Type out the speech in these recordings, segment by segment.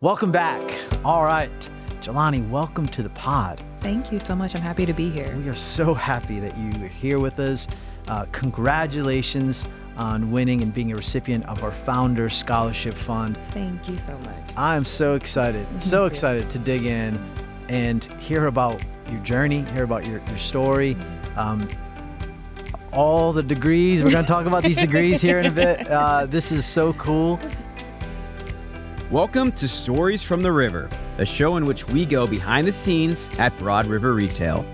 Welcome back. All right. Jelani, welcome to the pod. Thank you so much. I'm happy to be here. We are so happy that you are here with us. Congratulations on winning and being a recipient of our Founder Scholarship Fund. Thank you so much. I'm so excited, excited to dig in and hear about your journey, hear about your story. All the degrees. We're going to talk about these degrees here in a bit. This is so cool. Welcome to Stories from the River, a show in which we go behind the scenes at Broad River Retail.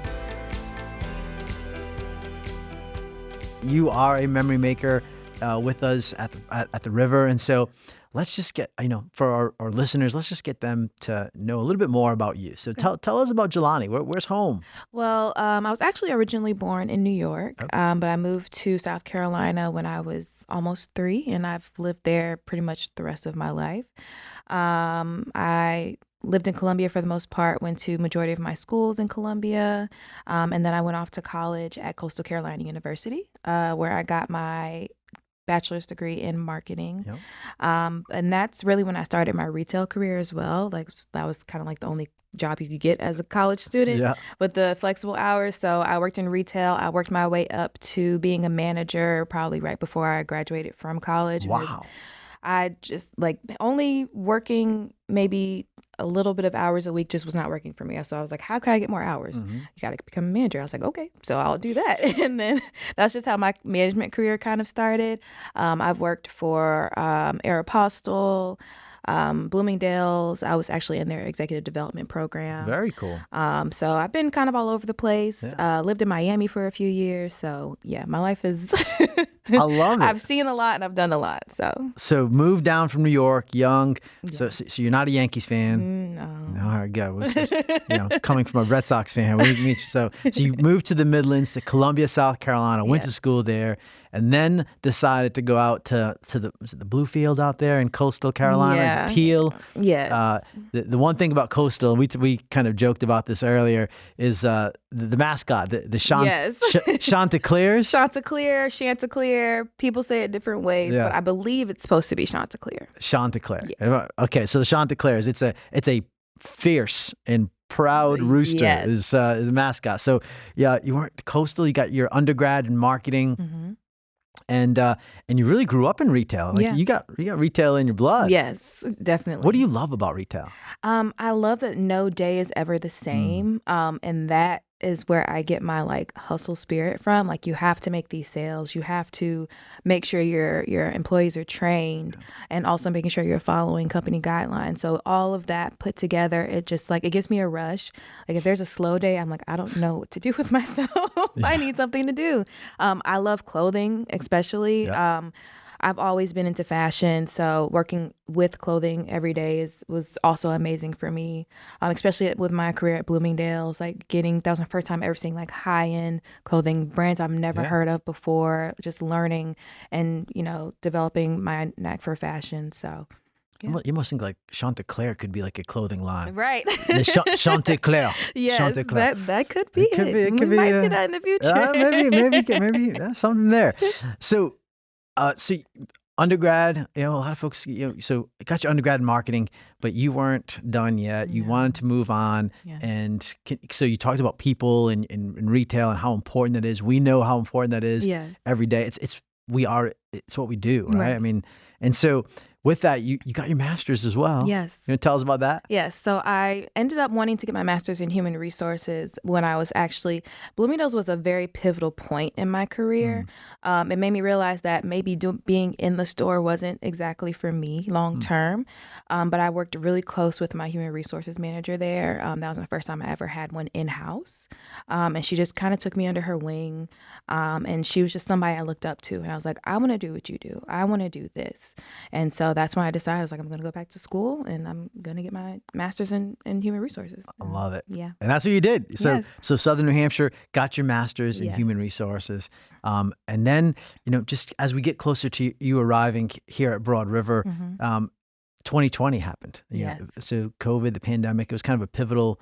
You are a memory maker with us at the river. And so let's just get, for our listeners, let's just get them to know a little bit more about you. So tell us about Jelani. Where's home? Well, I was actually originally born in New York, but I moved to South Carolina when I was almost 3, and I've lived there pretty much the rest of my life. I lived in Columbia for the most part, went to majority of my schools in Columbia, and then I went off to college at Coastal Carolina University, where I got my bachelor's degree in marketing. Yep. And that's really when I started my retail career as well. Like that was kind of like the only job you could get as a college student with the flexible hours. So I worked in retail. I worked my way up to being a manager probably right before I graduated from college. Wow. I just only working maybe a little bit of hours a week just was not working for me. So I was like, how can I get more hours? You got to become a manager. I was like, okay, so I'll do that. And then that's just how my management career kind of started. I've worked for Aeropostale, Bloomingdale's. I was actually in their executive development program. Very cool. So I've been kind of all over the place. Yeah. Lived in Miami for a few years. So yeah, my life is... I love it. I've seen a lot and I've done a lot. So moved down from New York, young. Yeah. So you're not a Yankees fan. No. All right, good. Just, coming from a Red Sox fan. So you moved to the Midlands, to Columbia, South Carolina, went to school there, and then decided to go out to the blue field out there in Coastal Carolina. Yeah. Teal. Yes. The one thing about Coastal, we kind of joked about this earlier, is the mascot, the Chanticleers. Chanticleer. People say it different ways, but I believe it's supposed to be Chanticleer. Chanticleer. Yeah. Okay, so the Chanticleers, it's a fierce and proud rooster is the mascot. So yeah, you weren't Coastal. You got your undergrad in marketing, and you really grew up in retail. You got retail in your blood. Yes, definitely. What do you love about retail? I love that no day is ever the same, and that is where I get my hustle spirit from. You have to make these sales. You have to make sure your employees are trained, and also making sure you're following company guidelines. So all of that put together, it just it gives me a rush. If there's a slow day, I'm I don't know what to do with myself. I need something to do. I love clothing, especially. I've always been into fashion, so working with clothing every day was also amazing for me, especially with my career at Bloomingdale's. That was my first time ever seeing high-end clothing brands I've never heard of before, just learning and, developing my knack for fashion, so... Yeah. You must think Chanticleer could be a clothing line. Right. Chanticleer. Yes, Chanticleer. That could be it. We might see that in the future. maybe something there. So undergrad, a lot of folks, so you got your undergrad in marketing, but you weren't done yet. You wanted to move on. Yeah. And so you talked about people and retail and how important that is. We know how important that is every day. It's what we do, right? I mean, and so with that, you got your master's as well. Yes. You want to tell us about that? Yes. So I ended up wanting to get my master's in human resources when I was Bloomingdale's was a very pivotal point in my career. It made me realize that maybe being in the store wasn't exactly for me long term. But I worked really close with my human resources manager there. That was my first time I ever had one in-house. And she just kind of took me under her wing. And she was just somebody I looked up to. And I was like, I want to do what you do. I want to do this. And so that's when I decided, I was like, I'm going to go back to school and I'm going to get my master's in human resources. I love it. Yeah. And that's what you did. So, so Southern New Hampshire, got your master's in human resources. And then, just as we get closer to you arriving here at Broad River, 2020 happened. So COVID, the pandemic, it was kind of a pivotal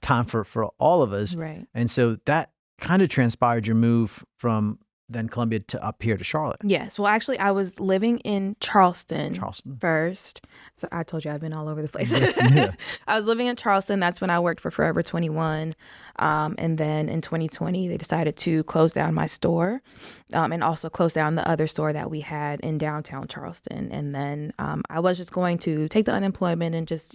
time for all of us. Right. And so that kind of transpired your move from then Columbia to up here to Charlotte. Yes. Well, actually, I was living in Charleston first. So I told you I've been all over the place. Yes, yeah. I was living in Charleston. That's when I worked for Forever 21. And then in 2020, they decided to close down my store and also close down the other store that we had in downtown Charleston. And then I was just going to take the unemployment and just,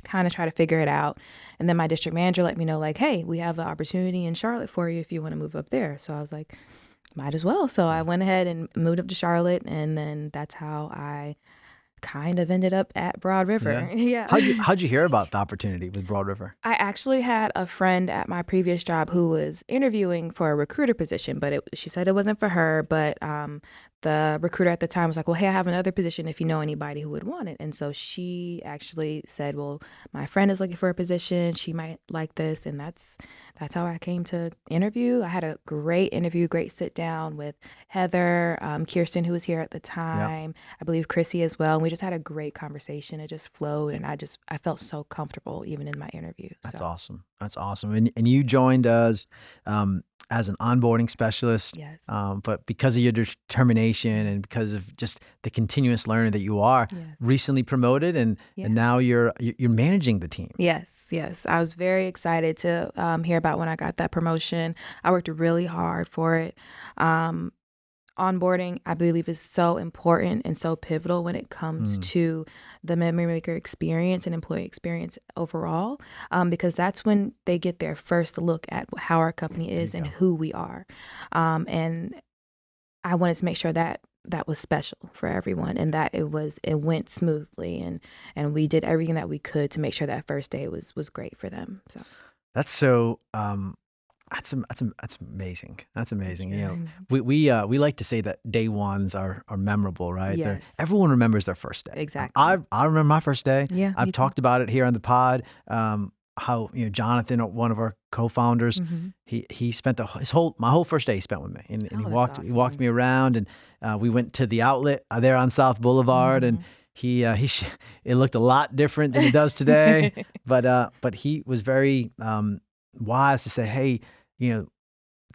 kind of try to figure it out. And then my district manager let me know, like, hey, we have an opportunity in Charlotte for you if you want to move up there. So I was like, might as well. So I went ahead and moved up to Charlotte, and then that's how I kind of ended up at Broad River. Yeah. How'd you hear about the opportunity with Broad River? I actually had a friend at my previous job who was interviewing for a recruiter position, but she said it wasn't for her. But the recruiter at the time was like, well, hey, I have another position if you know anybody who would want it. And so she actually said, well, my friend is looking for a position. She might like this. And that's how I came to interview. I had a great interview, great sit down with Heather, Kirsten, who was here at the time, yep. I believe Chrissy as well. And we just had a great conversation. It just flowed. And I felt so comfortable even in my interview. That's awesome. That's awesome. And you joined us as an onboarding specialist. Yes. But because of your determination and because of just the continuous learner that you are, yes. recently promoted and now you're managing the team. Yes. I was very excited to hear about when I got that promotion. I worked really hard for it. Onboarding, I believe, is so important and so pivotal when it comes to the memory maker experience and employee experience overall, because that's when they get their first look at how our company is and who we are. And I wanted to make sure that was special for everyone and that it went smoothly and we did everything that we could to make sure that first day was great for them. So that's so That's amazing. That's amazing. You know, we like to say that day ones are memorable, right? Yes. Everyone remembers their first day. Exactly. I remember my first day. Yeah, I've talked about it here on the pod. How Jonathan, one of our co-founders, he spent my whole first day he spent with me, and he walked me around, and we went to the outlet there on South Boulevard, and it looked a lot different than it does today, but he was very wise to say, hey,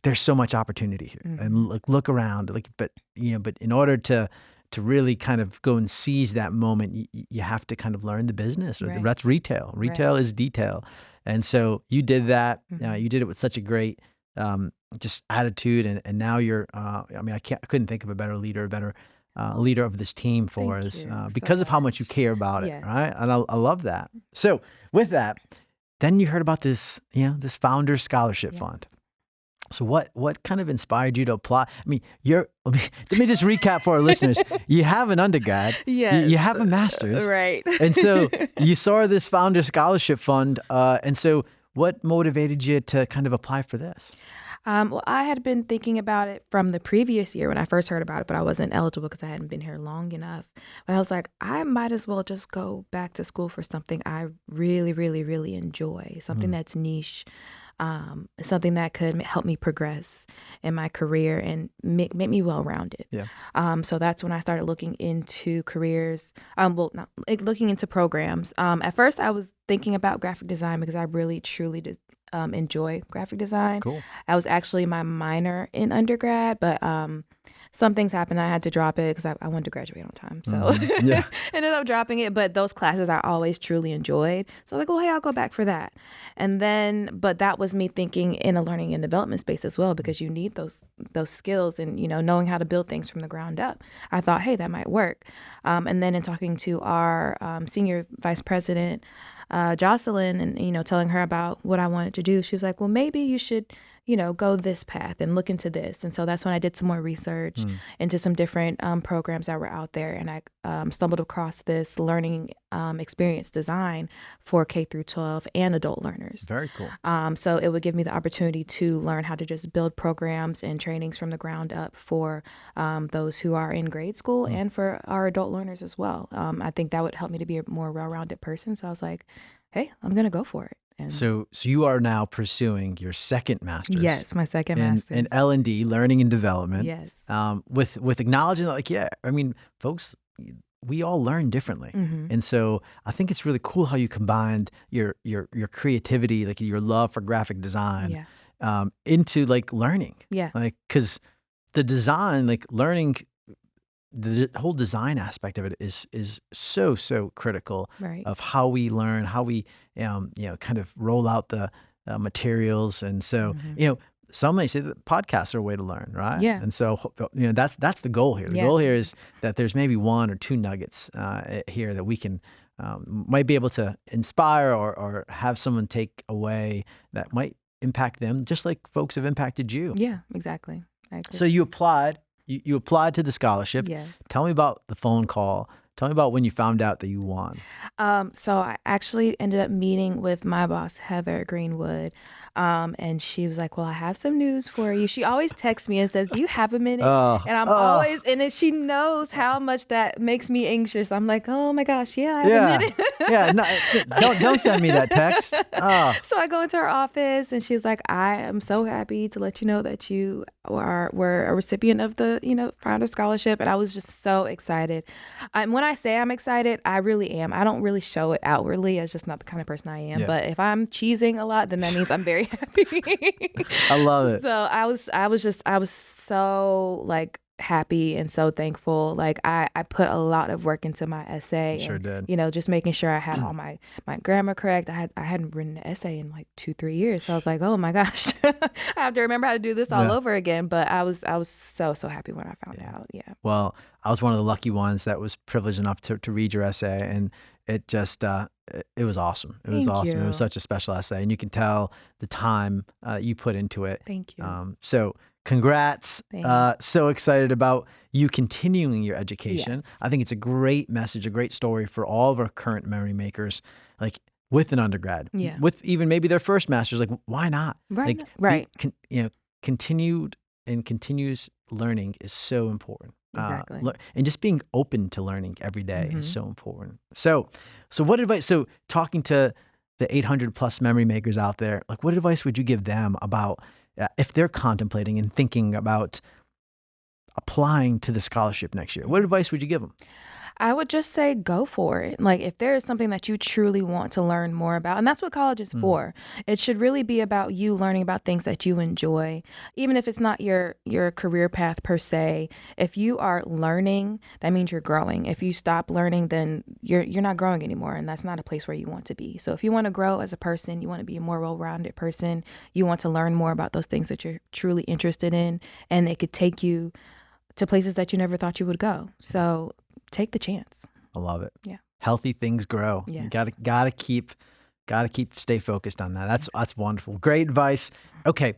there's so much opportunity here, and look around, but in order to really kind of go and seize that moment, you have to kind of learn the business. Right. That's retail. Retail is detail, and so you did that. You did it with such a great just attitude, and now you're. I couldn't think of a better leader, leader of this team for us because of how much you care about it, right? And I love that. So with that, then you heard about this, this Founders Scholarship Fund. So what kind of inspired you to apply? I mean, let me just recap for our listeners. You have an undergrad. Yes. You have a master's. Right. And so you saw this Founders Scholarship Fund. And so what motivated you to kind of apply for this? Well, I had been thinking about it from the previous year when I first heard about it, but I wasn't eligible because I hadn't been here long enough. But I was like, I might as well just go back to school for something I really, really, really enjoy, something that's niche, something that could help me progress in my career and make me well-rounded. Yeah. So that's when I started looking into careers, looking into programs. At first, I was thinking about graphic design because I really, truly enjoy graphic design. Cool. That was actually my minor in undergrad, but some things happened. I had to drop it because I wanted to graduate on time. So ended up dropping it. But those classes I always truly enjoyed. So I was like, well, hey, I'll go back for that. And then, but that was me thinking in a learning and development space as well, because you need those skills and, knowing how to build things from the ground up. I thought, hey, that might work. And then in talking to our senior vice president, Jocelyn, and telling her about what I wanted to do, she was like, well, maybe you should go this path and look into this. And so that's when I did some more research into some different programs that were out there, and I stumbled across this learning experience design for K through 12 and adult learners. Very cool. So it would give me the opportunity to learn how to just build programs and trainings from the ground up for those who are in grade school and for our adult learners as well. I think that would help me to be a more well-rounded person. So I was like, hey, I'm going to go for it. And so you are now pursuing your second master's. Yes, my second master's. In L&D, learning and development. Yes. With acknowledging that, folks, we all learn differently. And so I think it's really cool how you combined your creativity, like your love for graphic design, into learning. Yeah. Because the design, like learning, the whole design aspect of it is so critical Right. of how we learn, how we kind of roll out the materials. And so some may say that podcasts are a way to learn, right? Yeah. And so that's the goal here. The goal here is that there's maybe one or two nuggets here that we can might be able to inspire or have someone take away that might impact them, just like folks have impacted you. Yeah, exactly. I agree. So you applied. You applied to the scholarship. Yes. Tell me about the phone call. Tell me about when you found out that you won. So I actually ended up meeting with my boss, Heather Greenwood. And she was like, well, I have some news for you. She always texts me and says, do you have a minute? And I'm always, and then she knows how much that makes me anxious. I'm like, oh my gosh, yeah, I have a minute. Don't send me that text. So I go into her office and she's like, I am so happy to let you know that you were a recipient of the, Founder Scholarship. And I was just so excited. When I say I'm excited, I really am. I don't really show it outwardly. It's just not the kind of person I am. Yeah. But if I'm cheesing a lot, then that means I'm very happy. I love it. So I was so like happy and so thankful. Like I put a lot of work into my essay. Sure did. Just making sure I had all my grammar correct. I hadn't written an essay in like 2-3 years. So I was like, oh my gosh, I have to remember how to do this all over again. But I was so happy when I found out. Yeah. Well, I was one of the lucky ones that was privileged enough to read your essay, and it just it was awesome. It was awesome. It was such a special essay, and you can tell the time you put into it. Thank you. So congrats. So excited about you continuing your education. Yes. I think it's a great message, a great story for all of our current memory makers, like with an undergrad, with even maybe their first master's. Like, why not? Right. Like, right. Continued and continuous learning is so important. Exactly. And just being open to learning every day is so important. So what advice, so talking to the 800 plus memory makers out there, like what advice would you give them about if they're contemplating and thinking about applying to the scholarship next year? What advice would you give them? I would just say go for it. Like if there is something that you truly want to learn more about, and that's what college is for. It should really be about you learning about things that you enjoy, even if it's not your career path per se. If you are learning, that means you're growing. If you stop learning, then you're not growing anymore, and that's not a place where you want to be. So if you want to grow as a person, you want to be a more well-rounded person, you want to learn more about those things that you're truly interested in, and it could take you to places that you never thought you would go. So take the chance. I love it. Yeah. Healthy things grow. Yes. You gotta stay focused on that. That's wonderful. Great advice. Okay.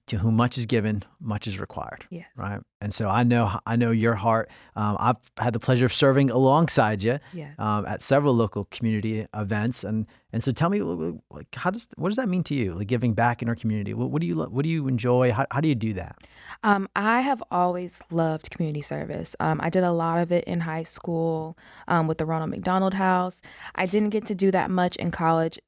To whom much is given, much is required. Yes. Right. And so I know your heart. I've had the pleasure of serving alongside you at several local community events. And so tell me, like, what does that mean to you? Like giving back in our community. What do you enjoy? How do you do that? I have always loved community service. I did a lot of it in high school with the Ronald McDonald House. I didn't get to do that much in college.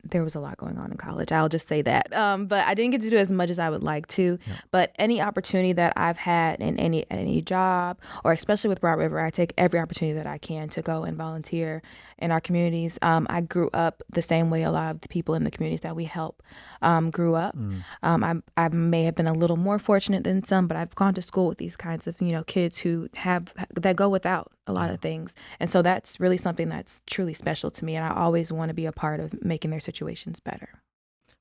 There was a lot going on in college. I'll just say that. But I didn't get to do as much as I would like to. Yeah. But any opportunity that I've had in any job, or especially with Broad River, I take every opportunity that I can to go and volunteer in our communities. I grew up the same way a lot of the people in the communities that we help grew up. I may have been a little more fortunate than some, but I've gone to school with these kinds of kids that go without a lot of things. And so that's really something that's truly special to me. And I always want to be a part of making their situations better.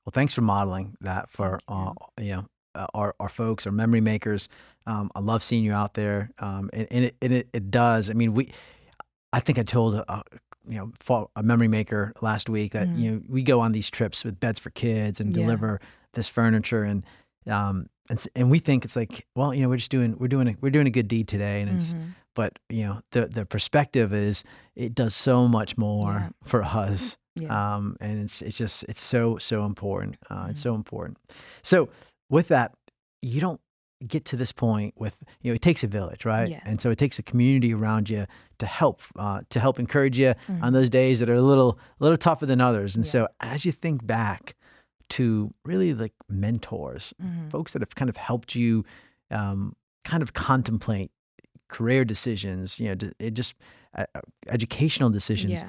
Well, thanks for modeling that for our folks, our memory makers. I love seeing you out there. And it does. I mean, I think I told a memory maker last week that we go on these trips with Beds for Kids and deliver this furniture, and we think it's like, well, we're doing a good deed today, and it's but the perspective is it does so much more for us. Yes. And it's so important. It's so important. So with that, you don't get to this point with, it takes a village, right? Yes. And so it takes a community around you to help encourage you on those days that are a little tougher than others. And so as you think back to really like mentors, folks that have kind of helped you kind of contemplate career decisions, educational decisions.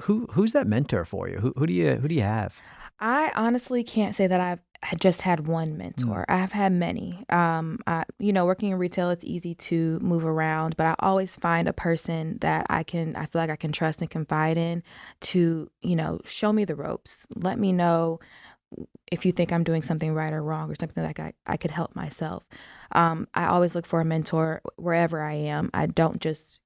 Who's that mentor for you? Who do you have? I honestly can't say that I've just had one mentor. I've had many. Working in retail, it's easy to move around, but I always find a person that I feel like I can trust and confide in to, show me the ropes. Let me know if you think I'm doing something right or wrong or something like I could help myself. I always look for a mentor wherever I am. I don't just,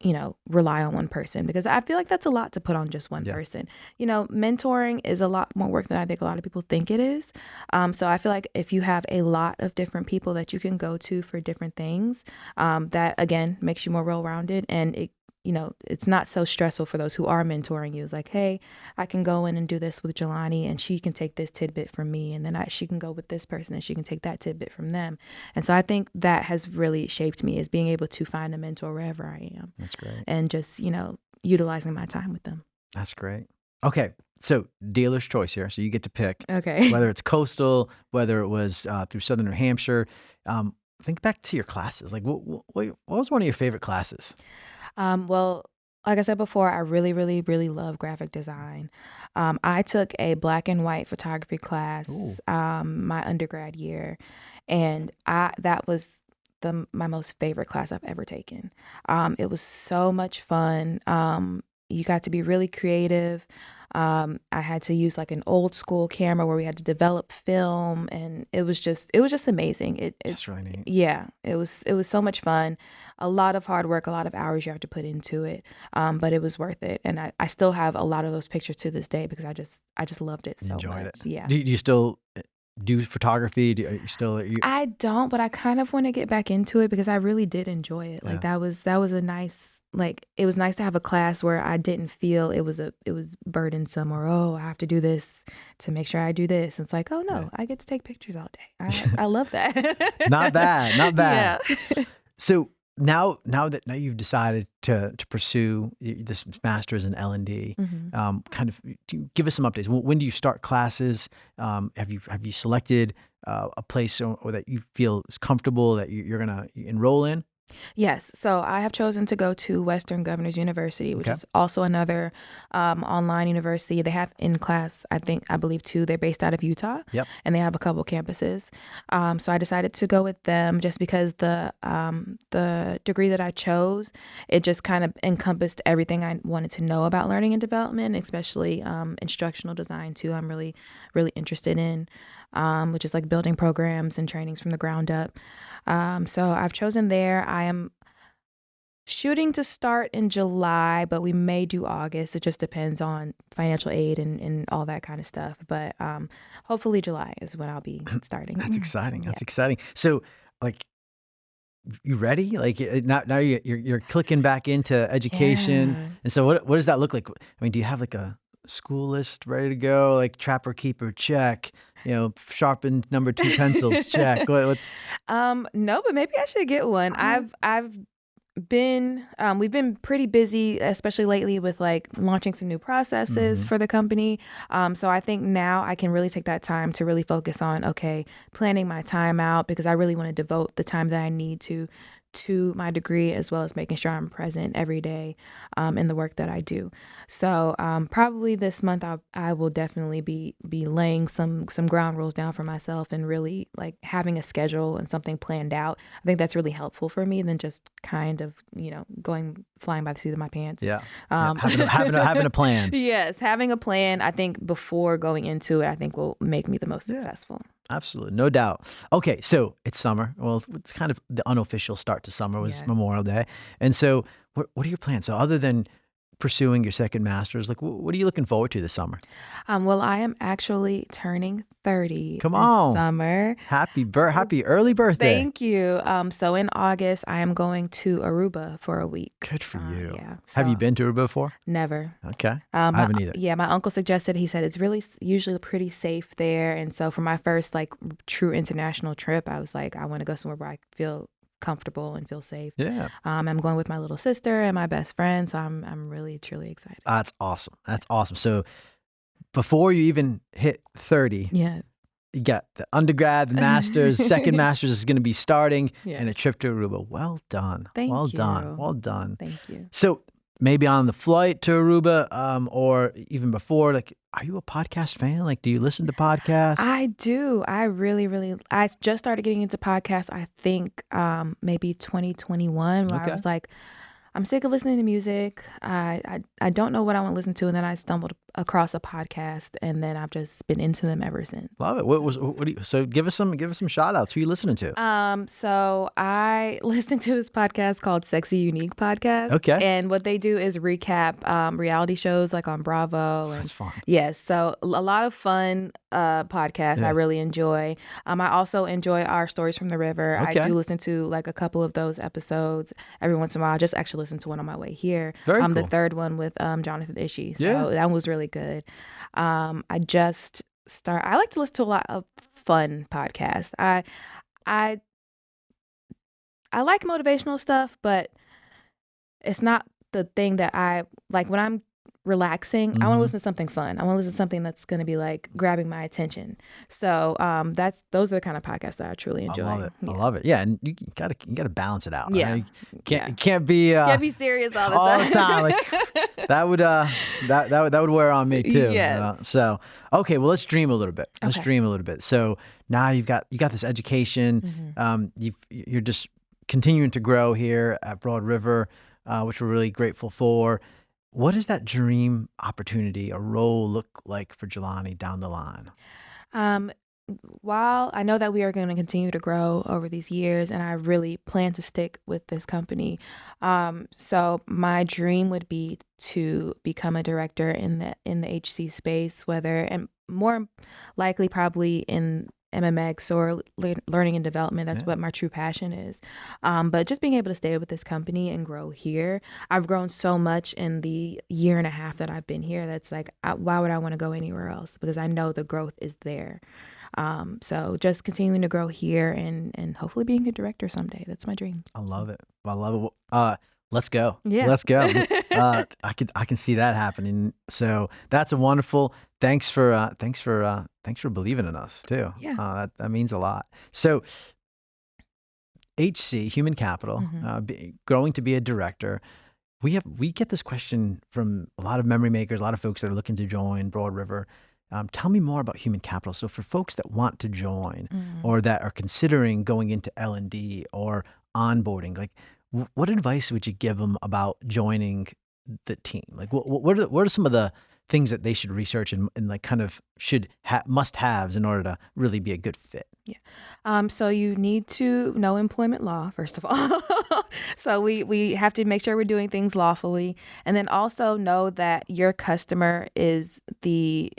rely on one person because I feel like that's a lot to put on just one person. Mentoring is a lot more work than I think a lot of people think it is. So I feel like if you have a lot of different people that you can go to for different things, that again makes you more well-rounded, and it's not so stressful for those who are mentoring you. It's like, hey, I can go in and do this with Jelani, and she can take this tidbit from me, and then she can go with this person, and she can take that tidbit from them. And so I think that has really shaped me, is being able to find a mentor wherever I am. That's great. And just, utilizing my time with them. That's great. Okay, so dealer's choice here. So you get to pick. Okay. Whether it's coastal, whether it was through Southern New Hampshire. Think back to your classes. Like, what was one of your favorite classes? Well, like I said before, I really, really, really love graphic design. I took a black and white photography class my undergrad year, and that was my most favorite class I've ever taken. It was so much fun. You got to be really creative. I had to use like an old school camera where we had to develop film, and it was just amazing. That's really neat. Yeah, it was so much fun. A lot of hard work, a lot of hours you have to put into it, but it was worth it. And I still have a lot of those pictures to this day because I just loved it so Enjoyed much. it. Yeah. Do you still do photography? I don't, but I kind of want to get back into it because I really did enjoy it. Yeah. Like that was a nice, like, it was nice to have a class where I didn't feel it was burdensome or, oh, I have to do this to make sure I do this. It's like, oh no, I get to take pictures all day. I love that. Not bad. Yeah. So now you've decided to pursue this master's in L&D, kind of give us some updates. When do you start classes? Have you selected a place or that you feel is comfortable that you're gonna enroll in? Yes. So I have chosen to go to Western Governors University, which is also another online university. They have in-class, I believe, too. They're based out of Utah. Yep. And they have a couple campuses. So I decided to go with them just because the degree that I chose, it just kind of encompassed everything I wanted to know about learning and development, especially instructional design, too. I'm really, really interested in, which is like building programs and trainings from the ground up. So I've chosen there. I am shooting to start in July, but we may do August. It just depends on financial aid and all that kind of stuff. But hopefully July is when I'll be starting. That's exciting. That's exciting. So, like, you ready? Like now you're clicking back into education, and so what does that look like? I mean, do you have like a school list ready to go? Like trapper keeper, check. Sharpened number 2 pencils, check. What's? No, but maybe I should get one. We've been pretty busy, especially lately with like launching some new processes for the company. So I think now I can really take that time to really focus on, planning my time out, because I really want to devote the time that I need to my degree, as well as making sure I'm present every day in the work that I do. So probably this month I will definitely be laying some ground rules down for myself and really like having a schedule and something planned out. I think that's really helpful for me than just kind of flying by the seat of my pants. Having a plan. Yes, having a plan. I think before going into it, I think will make me the most successful. Absolutely. No doubt. Okay. So it's summer. Well, it's kind of the unofficial start to summer was Memorial Day. And so what are your plans? So other than pursuing your second master's, like what are you looking forward to this summer? Well, I am actually turning 30 Come on. this summer. Happy early birthday. Thank you. So in August, I am going to Aruba for a week. Good for you. Yeah. Have you been to Aruba before? Never. Okay. I haven't either. Yeah, my uncle suggested, he said it's really usually pretty safe there. And so for my first like true international trip, I was like, I want to go somewhere where I feel comfortable and feel safe. Yeah. I'm going with my little sister and my best friend, so I'm really truly excited. That's awesome. That's awesome. So before you even hit 30, you got the undergrad, the master's, second master's is going to be starting, and a trip to Aruba. Well done. Thank you. Well done. Thank you. So maybe on the flight to Aruba, or even before, like, are you a podcast fan? Like, do you listen to podcasts? I do. I really, I just started getting into podcasts, I think maybe 2021, where I was like, I'm sick of listening to music. I don't know what I want to listen to, and then I stumbled across a podcast, and then I've just been into them ever since. Love it. So give us some shout outs. Who are you listening to? So I listen to this podcast called Sexy Unique Podcast. Okay. And what they do is recap reality shows like on Bravo. And, that's fun. Yes. So a lot of fun podcasts I really enjoy. I also enjoy Our Stories from the River. Okay. I do listen to like a couple of those episodes every once in a while. I just actually listened to one on my way here. Very cool. The third one with Jonathan Ishii. So Yeah. that was really good. I like to listen to a lot of fun podcasts. I like motivational stuff, but it's not the thing that I like when I'm relaxing. I want to listen to something fun. I want to listen to something that's going to be like grabbing my attention. So those are the kind of podcasts that I truly enjoy. I love it. Yeah, and you gotta balance it out. Yeah, right? You can't be serious all the time. Like that would wear on me too. Yes. So okay, well, let's dream a little bit. So now you got this education. You're just continuing to grow here at Broad River, which we're really grateful for. What does that dream opportunity or role look like for Jelani down the line? While I know that we are going to continue to grow over these years, and I really plan to stick with this company, so my dream would be to become a director in the HC space, and more likely probably in MMX or learning and development. That's what my true passion is. But just being able to stay with this company and grow here. I've grown so much in the year and a half that I've been here. That's like, why would I want to go anywhere else? Because I know the growth is there. So just continuing to grow here and hopefully being a director someday. That's my dream. I love it. Let's go. Yeah. Let's go. I can see that happening. So that's a wonderful. Thanks for believing in us too. Yeah. That means a lot. So HC, Human Capital, growing to be a director. We get this question from a lot of memory makers, a lot of folks that are looking to join Broad River. Tell me more about Human Capital. So for folks that want to join or that are considering going into L&D or onboarding, like what advice would you give them about joining the team? Like what are some of the things that they should research and like kind of must-haves in order to really be a good fit? Yeah. So you need to know employment law, first of all. So we have to make sure we're doing things lawfully, and then also know that your customer is the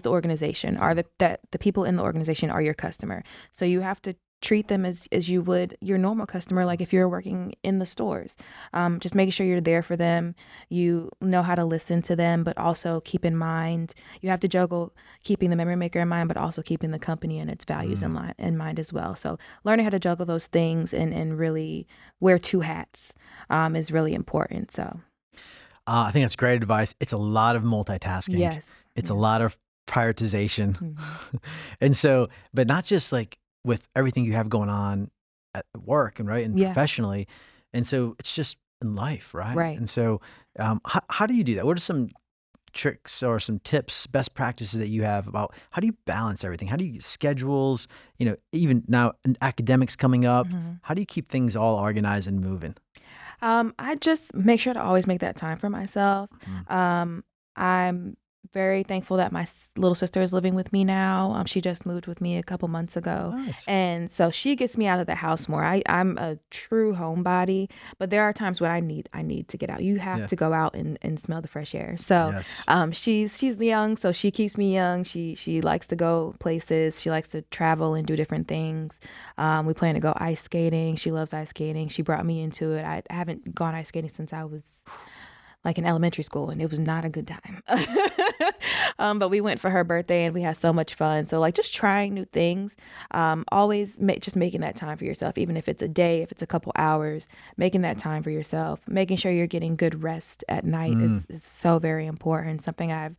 organization, or that the people in the organization are your customer. So you have to treat them as you would your normal customer, like if you're working in the stores. Just making sure you're there for them. You know how to listen to them, but also keep in mind, you have to juggle keeping the memory maker in mind, but also keeping the company and its values in mind as well. So learning how to juggle those things and really wear two hats is really important. So I think that's great advice. It's a lot of multitasking. Yes. It's a lot of prioritization. And so, but not just like with everything you have going on at work and professionally. And so it's just in life, right? Right. And so how do you do that? What are some tricks or some tips, best practices that you have about how do you balance everything? How do you get schedules, even now academics coming up, how do you keep things all organized and moving? I just make sure to always make that time for myself. I'm very thankful that my little sister is living with me now. She just moved with me a couple months ago. Nice. And so she gets me out of the house more. I'm a true homebody, but there are times when I need to get out. You have to go out and smell the fresh air. So she's young, so she keeps me young. She likes to go places. She likes to travel and do different things. We plan to go ice skating. She loves ice skating. She brought me into it. I haven't gone ice skating since I was like in elementary school, and it was not a good time. But we went for her birthday and we had so much fun. So like just trying new things, always just making that time for yourself, even if it's a day, if it's a couple hours, making that time for yourself, making sure you're getting good rest at night is so very important. Something I've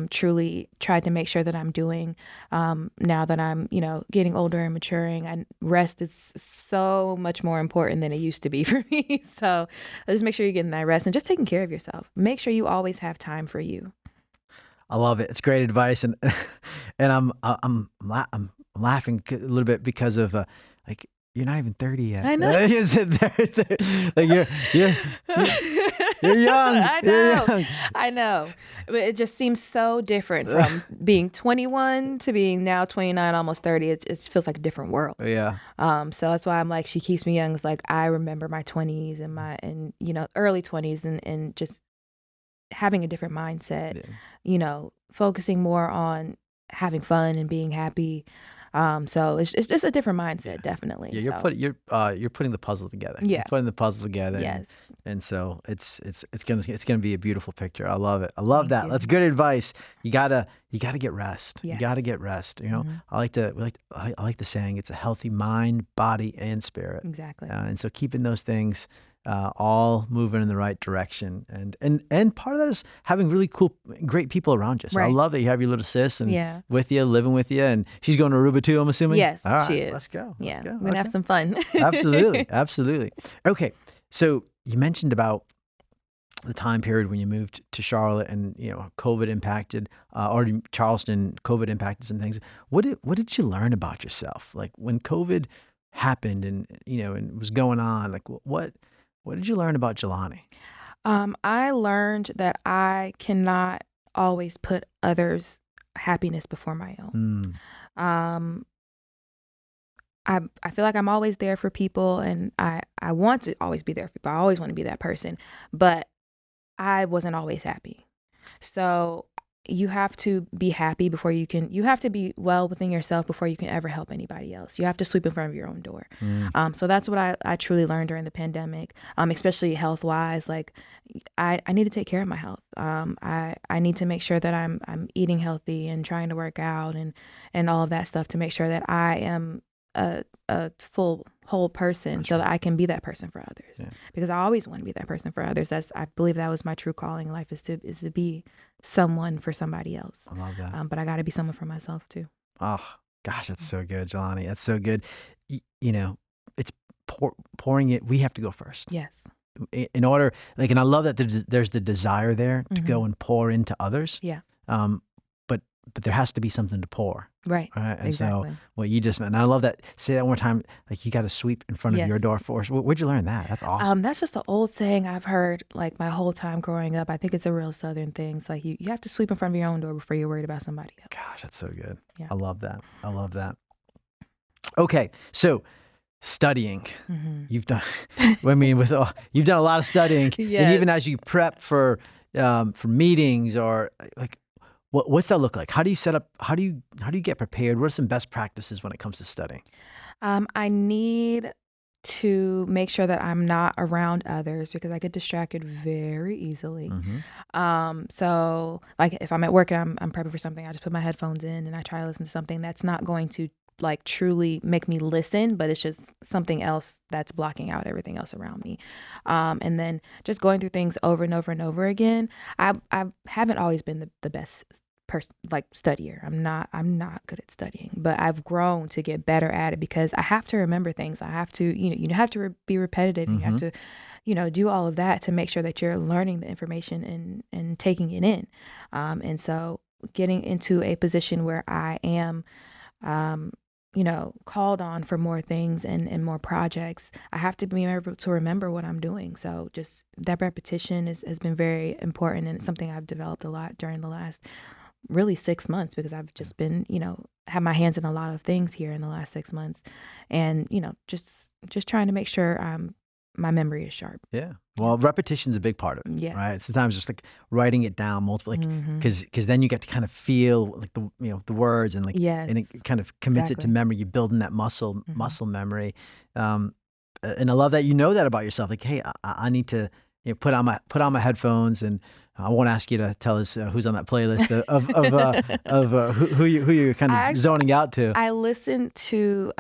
truly tried to make sure that I'm doing now that I'm, getting older and maturing. And rest is so much more important than it used to be for me. So just make sure you're getting that rest and just taking care of yourself. Make sure you always have time for you. I love it. It's great advice, and I'm laughing a little bit because of like you're not even 30 yet. I know. You're sitting there, like you're young. I know. You're young. I know. But it just seems so different from being 21 to being now 29, almost 30. It feels like a different world. Yeah. So that's why I'm like, she keeps me young. It's like I remember my 20s and early 20s and just having a different mindset, focusing more on having fun and being happy. So it's just a different mindset, definitely. Yeah, you're putting the puzzle together. Yeah. You're putting the puzzle together. Yes. And so it's gonna be a beautiful picture. I love it. I love Thank that. you. That's good advice. You gotta get rest. Yes. You gotta get rest. I like the saying, it's a healthy mind, body, and spirit. Exactly. And so keeping those things all moving in the right direction, and part of that is having really cool, great people around you. So I Right. love that you have your little sis and Yeah. living with you, and she's going to Aruba too, I'm assuming. Yes, All right, she is. Let's go. Yeah. Let's go. We're gonna have Okay. some fun. Absolutely. Okay. So you mentioned about the time period when you moved to Charlotte and, COVID impacted, or Charleston, COVID impacted some things. What did you learn about yourself? Like when COVID happened and, and was going on, like what did you learn about Jelani? I learned that I cannot always put others' happiness before my own. I feel like I'm always there for people, and I want to always be there for people. I always want to be that person, but I wasn't always happy. So you have to be happy before you have to be well within yourself before you can ever help anybody else. You have to sweep in front of your own door. So that's what I truly learned during the pandemic, especially health wise. Like I need to take care of my health. I need to make sure that I'm eating healthy and trying to work out and all of that stuff to make sure that I am a full whole person. That's so that I can be that person for others, because I always want to be that person for others. I believe that was my true calling in life, is to be someone for somebody else. I love that. But I got to be someone for myself too. Oh gosh, that's so good, Jelani. That's so good. It's pouring it. We have to go first. Yes. In order, and I love that there's the desire there to go and pour into others. Yeah. But there has to be something to pour. Right. And exactly. so what you just meant, and I love that. Say that one more time. Like you got to sweep in front of your door first. Where'd you learn that? That's awesome. That's just the old saying I've heard like my whole time growing up. I think it's a real Southern thing. It's like you have to sweep in front of your own door before you're worried about somebody else. Gosh, that's so good. Yeah. I love that. Okay, so studying. You've done. You've done a lot of studying, Yes. and even as you prep for meetings or like. What's that look like? How do you set up? How do you get prepared? What are some best practices when it comes to studying? I need to make sure that I'm not around others because I get distracted very easily. So like if I'm at work and I'm prepping for something, I just put my headphones in and I try to listen to something that's not going to like truly make me listen, but it's just something else that's blocking out everything else around me. And then just going through things over and over and over again. I haven't always been the best studier. I'm not good at studying, but I've grown to get better at it because I have to remember things. I have to, you have to be repetitive. You have to, do all of that to make sure that you're learning the information and taking it in. And so getting into a position where I am, called on for more things and more projects, I have to be able to remember what I'm doing. So just that repetition has been very important, and it's something I've developed a lot during the last really 6 months because I've just been, have my hands in a lot of things here in the last 6 months, and just trying to make sure my memory is sharp. Yeah. Well, repetition's a big part of it. Yes. Right. Sometimes just like writing it down multiple, because then you get to kind of feel like the words and and it kind of commits it to memory. You're building that muscle memory. And I love that that about yourself. Like, hey, I need to put on my headphones, and I won't ask you to tell us who's on that playlist of who you're kind of zoning out to. I listen to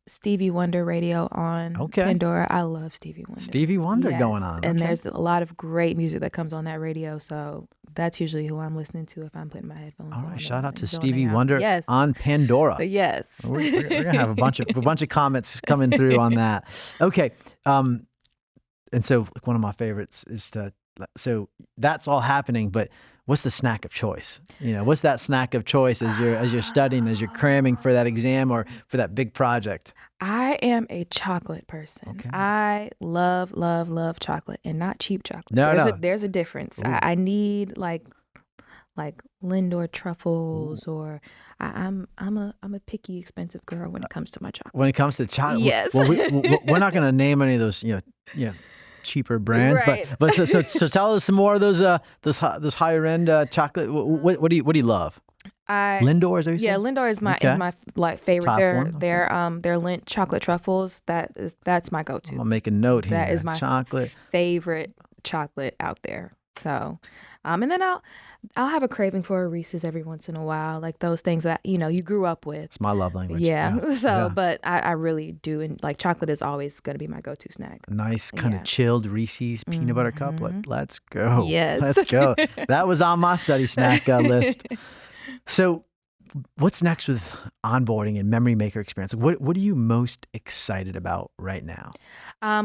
Stevie Wonder radio on Pandora. I love Stevie Wonder. Stevie Wonder going on. And there's a lot of great music that comes on that radio. So that's usually who I'm listening to if I'm putting my headphones on. All right, shout out to Stevie Wonder on Pandora. Yes. We're gonna have a bunch of comments coming through on that. Okay. And so one of my favorites is to so that's all happening, but what's the snack of choice? What's that snack of choice as you're studying, as you're cramming for that exam or for that big project? I am a chocolate person. Okay. I love chocolate, and not cheap chocolate. There's a difference. I need like Lindor truffles, or I'm a picky, expensive girl when it comes to my chocolate. When it comes to chocolate, yes. Well, we're not going to name any of those, cheaper brands, right. but so tell us some more of those higher end chocolate. What do you love? Lindor, is that what you said? Lindor is my favorite. Top Their Lindt chocolate truffles. That's my go-to. I'll make a note here. That is my chocolate favorite chocolate out there. So, and then I'll have a craving for a Reese's every once in a while, like those things that you grew up with. It's my love language. Yeah. So, but I really do, and like chocolate is always going to be my go-to snack. A nice kind of chilled Reese's peanut butter cup. Let's go. Yes. Let's go. That was on my study snack list. So, what's next with onboarding and memory maker experience? What are you most excited about right now?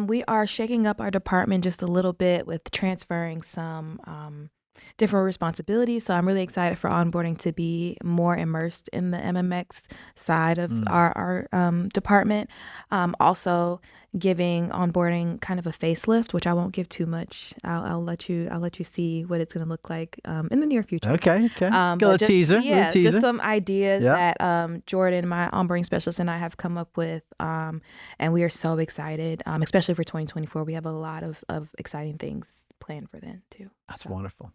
We are shaking up our department just a little bit with transferring some different responsibilities. So I'm really excited for onboarding to be more immersed in the MMX side of our department. Also giving onboarding kind of a facelift, which I won't give too much. I'll let you see what it's going to look like in the near future. Okay. Got a teaser. Yeah, just some ideas that Jordan, my onboarding specialist, and I have come up with, and we are so excited, especially for 2024. We have a lot of exciting things planned for then too. That's wonderful.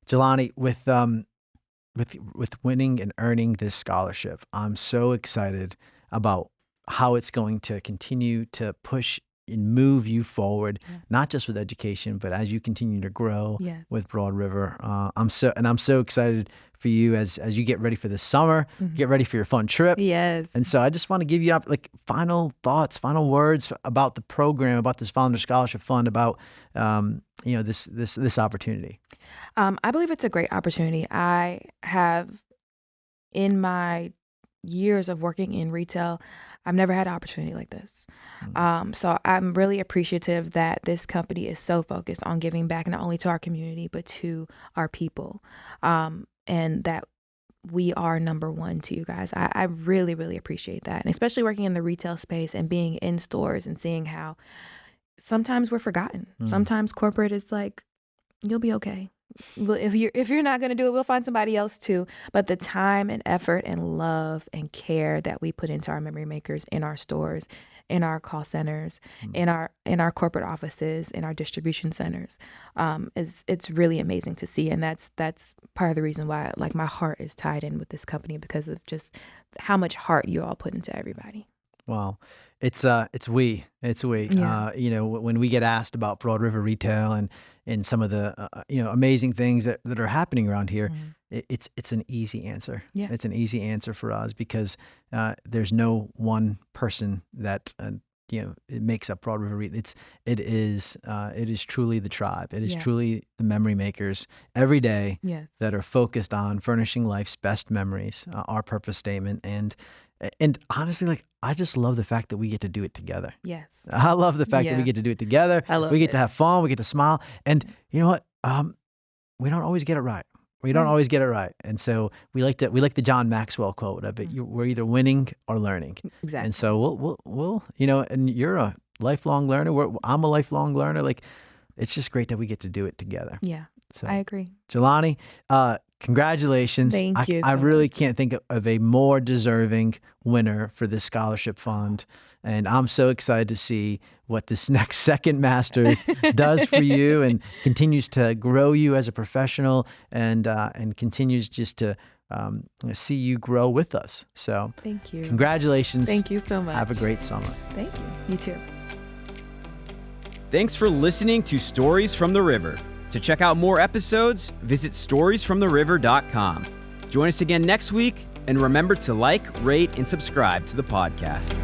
Jelani, with winning and earning this scholarship, I'm so excited about how it's going to continue to push and move you forward, not just with education, but as you continue to grow with Broad River. I'm so excited for you as you get ready for the summer, get ready for your fun trip. Yes. And so I just want to give you final thoughts, final words about the program, about this Founder Scholarship Fund, about this opportunity. I believe it's a great opportunity. I have, in my years of working in retail, I've never had an opportunity like this. So I'm really appreciative that this company is so focused on giving back, not only to our community, but to our people. And that we are number one to you guys. I really, really appreciate that. And especially working in the retail space and being in stores and seeing how sometimes we're forgotten. Sometimes corporate is like, you'll be okay. Well, if you're not going to do it, we'll find somebody else too. But the time and effort and love and care that we put into our memory makers in our stores, in our call centers, in our corporate offices, in our distribution centers, it's really amazing to see. And that's part of the reason why my heart is tied in with this company, because of just how much heart you all put into everybody. Well, it's we. Yeah. When we get asked about Broad River Retail and some of the amazing things that are happening around here, it's an easy answer. Yeah. It's an easy answer for us because there's no one person that it makes up Broad River Retail. It is truly the tribe. It is truly the memory makers every day that are focused on furnishing life's best memories. Our purpose statement. And honestly, I just love the fact that we get to do it together. Yes. I love the fact that we get to do it together. We get to have fun. We get to smile. And you know what? We don't always get it right. We don't always get it right. And so we like the John Maxwell quote of it. We're either winning or learning. Exactly. And so we'll and you're a lifelong learner. I'm a lifelong learner. It's just great that we get to do it together. Yeah. So, I agree. Jelani, congratulations. Thank you. I really can't think of a more deserving winner for this scholarship fund. And I'm so excited to see what this next second master's does for you and continues to grow you as a professional and continues just to see you grow with us. So thank you. Congratulations. Thank you so much. Have a great summer. Thank you. You too. Thanks for listening to Stories from the River. To check out more episodes, visit storiesfromtheriver.com. Join us again next week, and remember to rate, and subscribe to the podcast.